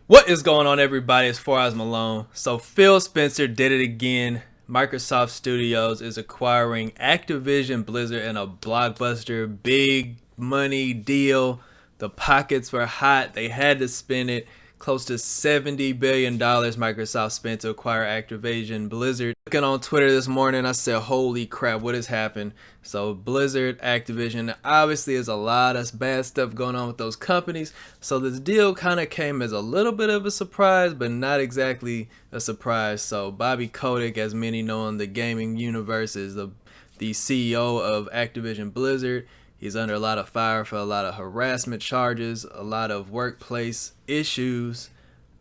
What is going on, everybody? It's 4 Hours Malone. So Phil Spencer did it again. Microsoft Studios is acquiring Activision-Blizzard in a blockbuster, big money deal. The pockets were hot. They had to spend it. Close to $70 billion Microsoft spent to acquire Activision-Blizzard. Looking on Twitter this morning, I said, holy crap, what has happened? So Blizzard, Activision, obviously there's a lot of bad stuff going on with those companies. So this deal kind of came as a little bit of a surprise, but not exactly a surprise. So Bobby Kotick, as many know in the gaming universe, is the CEO of Activision-Blizzard. He's under a lot of fire for a lot of harassment charges, a lot of workplace issues,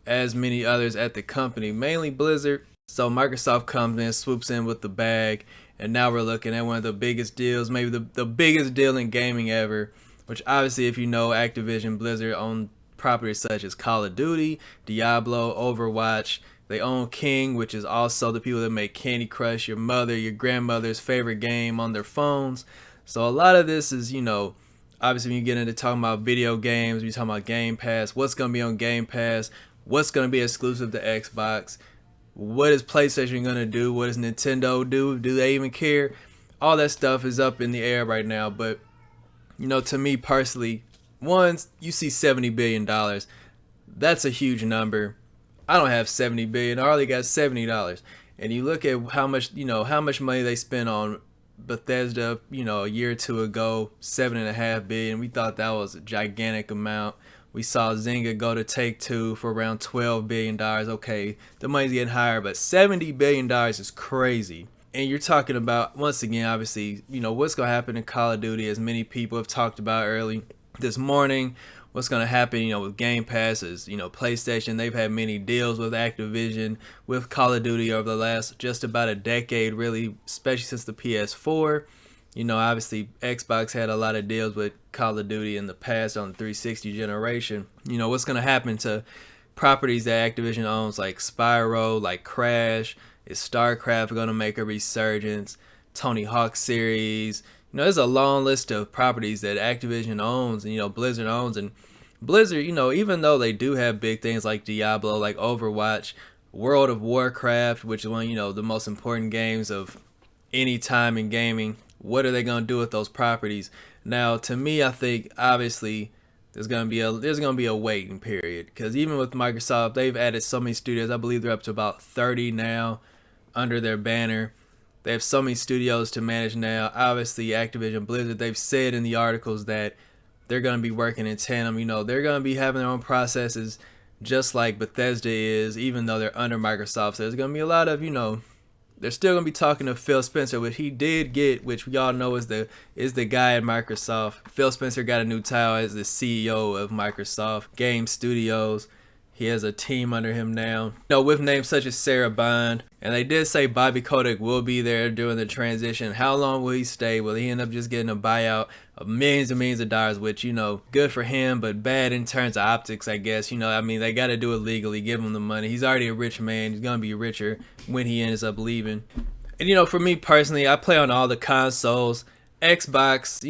as many others at the company, mainly Blizzard. So Microsoft comes in, swoops in with the bag, and now we're looking at one of the biggest deals, maybe the biggest deal in gaming ever, which obviously, if you know, Activision Blizzard own properties such as Call of Duty, Diablo, Overwatch. They own King, which is also the people that make Candy Crush, your mother, your grandmother's favorite game on their phones. So a lot of this is, obviously when you get into talking about video games, you're talking about Game Pass, what's going to be on Game Pass, what's going to be exclusive to Xbox, what is PlayStation going to do, what does Nintendo do they even care? All that stuff is up in the air right now, but, to me personally, once you see $70 billion, that's a huge number. I don't have $70 billion, I only got $70. And you look at how much money they spent on Bethesda, a year or two ago, $7.5 billion. We thought that was a gigantic amount. We saw Zynga go to Take-Two for around $12 billion. Okay, the money's getting higher, but $70 billion is crazy. And you're talking about, once again, obviously, what's going to happen in Call of Duty, as many people have talked about early this morning. What's going to happen, with Game Pass is, PlayStation, they've had many deals with Activision, with Call of Duty over the last just about a decade, really, especially since the PS4. Obviously, Xbox had a lot of deals with Call of Duty in the past on the 360 generation. What's going to happen to properties that Activision owns, like Spyro, like Crash? Is StarCraft going to make a resurgence? Tony Hawk series? There's a long list of properties that Activision owns and, Blizzard owns. And Blizzard, even though they do have big things like Diablo, like Overwatch, World of Warcraft, which is one, the most important games of any time in gaming, what are they going to do with those properties? Now, to me, I think, obviously, there's going to be a waiting period. Because even with Microsoft, they've added so many studios. I believe they're up to about 30 now under their banner. They have so many studios to manage now. Obviously, Activision Blizzard, they've said in the articles that they're going to be working in tandem. They're going to be having their own processes just like Bethesda is, even though they're under Microsoft. So there's going to be a lot of, they're still going to be talking to Phil Spencer, which he did get, which we all know is the guy at Microsoft. Phil Spencer got a new title as the CEO of Microsoft Game Studios. He has a team under him now, with names such as Sarah Bond. And they did say Bobby Kotick will be there during the transition. How long will he stay? Will he end up just getting a buyout of millions and millions of dollars, which, good for him, but bad in terms of optics, I guess. They got to do it legally, give him the money. He's already a rich man. He's going to be richer when he ends up leaving. And, for me personally, I play on all the consoles. Xbox,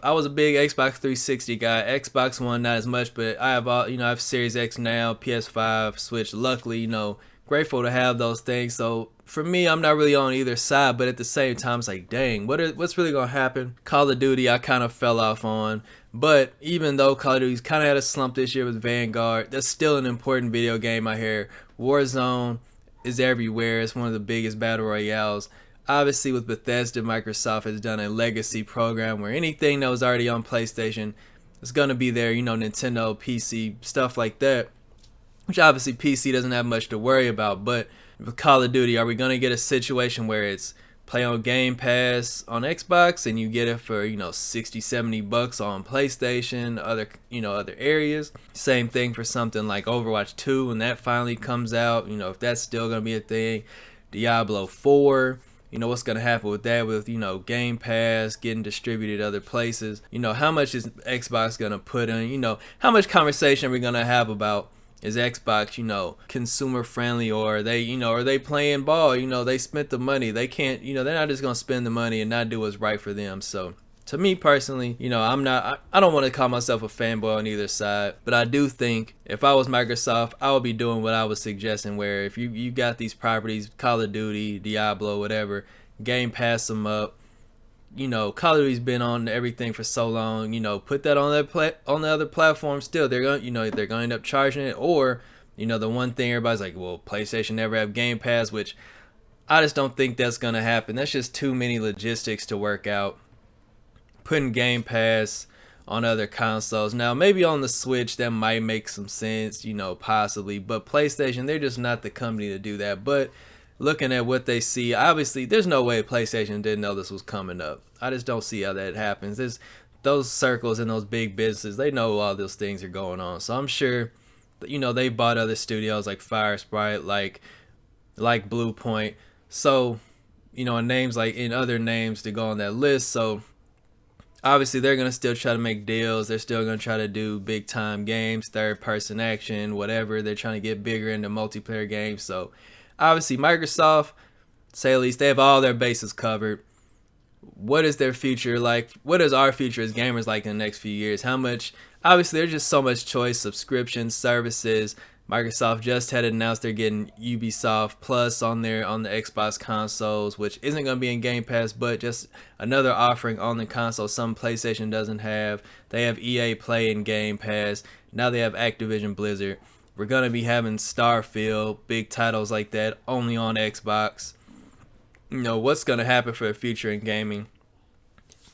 I was a big Xbox 360 guy. Xbox One, not as much, but I have I have Series X now, PS5, Switch. Luckily, grateful to have those things. So for me, I'm not really on either side, but at the same time, it's like, dang, what's really gonna happen? Call of Duty, I kind of fell off on, but even though Call of Duty's kind of had a slump this year with Vanguard, that's still an important video game out here. Warzone is everywhere. It's one of the biggest battle royales. Obviously, with Bethesda, Microsoft has done a legacy program where anything that was already on PlayStation is going to be there, Nintendo, PC, stuff like that, which obviously PC doesn't have much to worry about. But with Call of Duty, are we going to get a situation where it's play on Game Pass on Xbox and you get it for, $60-70 on PlayStation, other areas? Same thing for something like Overwatch 2 when that finally comes out, if that's still going to be a thing. Diablo 4. What's going to happen with that, with, Game Pass getting distributed other places? How much is Xbox going to put in? How much conversation are we going to have about, is Xbox, consumer friendly, or are they playing ball? They spent the money. They can't, they're not just going to spend the money and not do what's right for them. So to me personally, you know, I don't want to call myself a fanboy on either side, but I do think if I was Microsoft, I would be doing what I was suggesting, where if you got these properties, Call of Duty, Diablo, whatever, Game Pass them up. You know, Call of Duty's been on everything for so long. You know, put that on on the other platforms. Still, they're going, you know, they're going to end up charging it. Or, you know, the one thing everybody's like, well, PlayStation never have Game Pass, which I just don't think that's gonna happen. That's just too many logistics to work out. Putting Game Pass on other consoles. Now, maybe on the Switch that might make some sense, you know, possibly. But PlayStation, they're just not the company to do that. But looking at what they see, obviously, there's no way PlayStation didn't know this was coming up. I just don't see how that happens. There's those circles and those big businesses, they know all those things are going on. So I'm sure, you know, they bought other studios like Fire Sprite, like Blue Point. So, you know, names like in other names to go on that list. So obviously they're going to still try to make deals. They're still going to try to do big time games, third person action, whatever. They're trying to get bigger into multiplayer games. So obviously Microsoft, say at least, they have all their bases covered. What is their future like? What is our future as gamers like in the next few years? How much? Obviously there's just so much choice, subscriptions, services. Microsoft just had announced they're getting Ubisoft Plus on the Xbox consoles, which isn't going to be in Game Pass, but just another offering on the console some PlayStation doesn't have. They have EA Play in Game Pass. Now they have Activision-Blizzard. We're going to be having Starfield, big titles like that, only on Xbox. You know, what's going to happen for the future in gaming?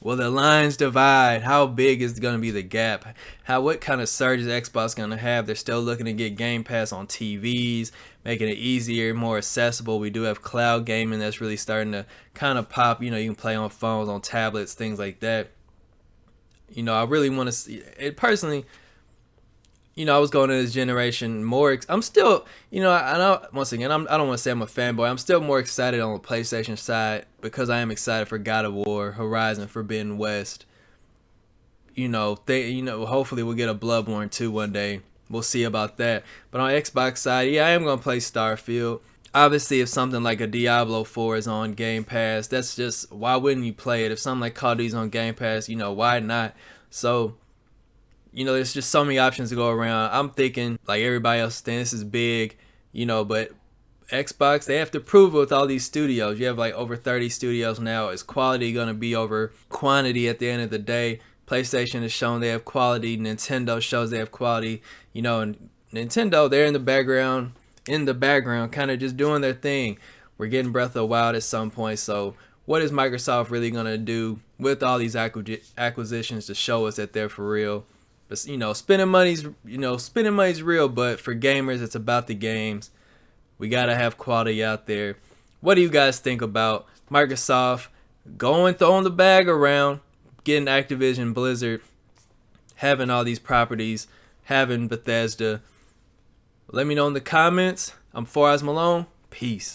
Will the lines divide? How big is going to be the gap? What kind of surge is Xbox going to have? They're still looking to get Game Pass on TVs, making it easier, more accessible. We do have cloud gaming that's really starting to kind of pop. You know, you can play on phones, on tablets, things like that. You know, I really want to see it personally. You know, I was going to this generation more. I'm still, you know, I know, once again, I don't want to say I'm a fanboy. I'm still more excited on the PlayStation side because I am excited for God of War, Horizon, Forbidden West. You know, hopefully we'll get a Bloodborne 2 one day. We'll see about that. But on Xbox side, yeah, I am going to play Starfield. Obviously, if something like a Diablo 4 is on Game Pass, that's just, why wouldn't you play it? If something like Call of Duty's on Game Pass, you know, why not? So, you know, there's just so many options to go around. I'm thinking, like everybody else, this is big, you know, but Xbox, they have to prove it with all these studios. You have like over 30 studios now. Is quality going to be over quantity at the end of the day? PlayStation has shown they have quality. Nintendo shows they have quality. You know, and Nintendo, they're in the background, kind of just doing their thing. We're getting Breath of the Wild at some point. So what is Microsoft really going to do with all these acquisitions to show us that they're for real? But, you know, spending money's real, but for gamers, it's about the games. We got to have quality out there. What do you guys think about Microsoft throwing the bag around, getting Activision, Blizzard, having all these properties, having Bethesda? Let me know in the comments. I'm Malone. Peace.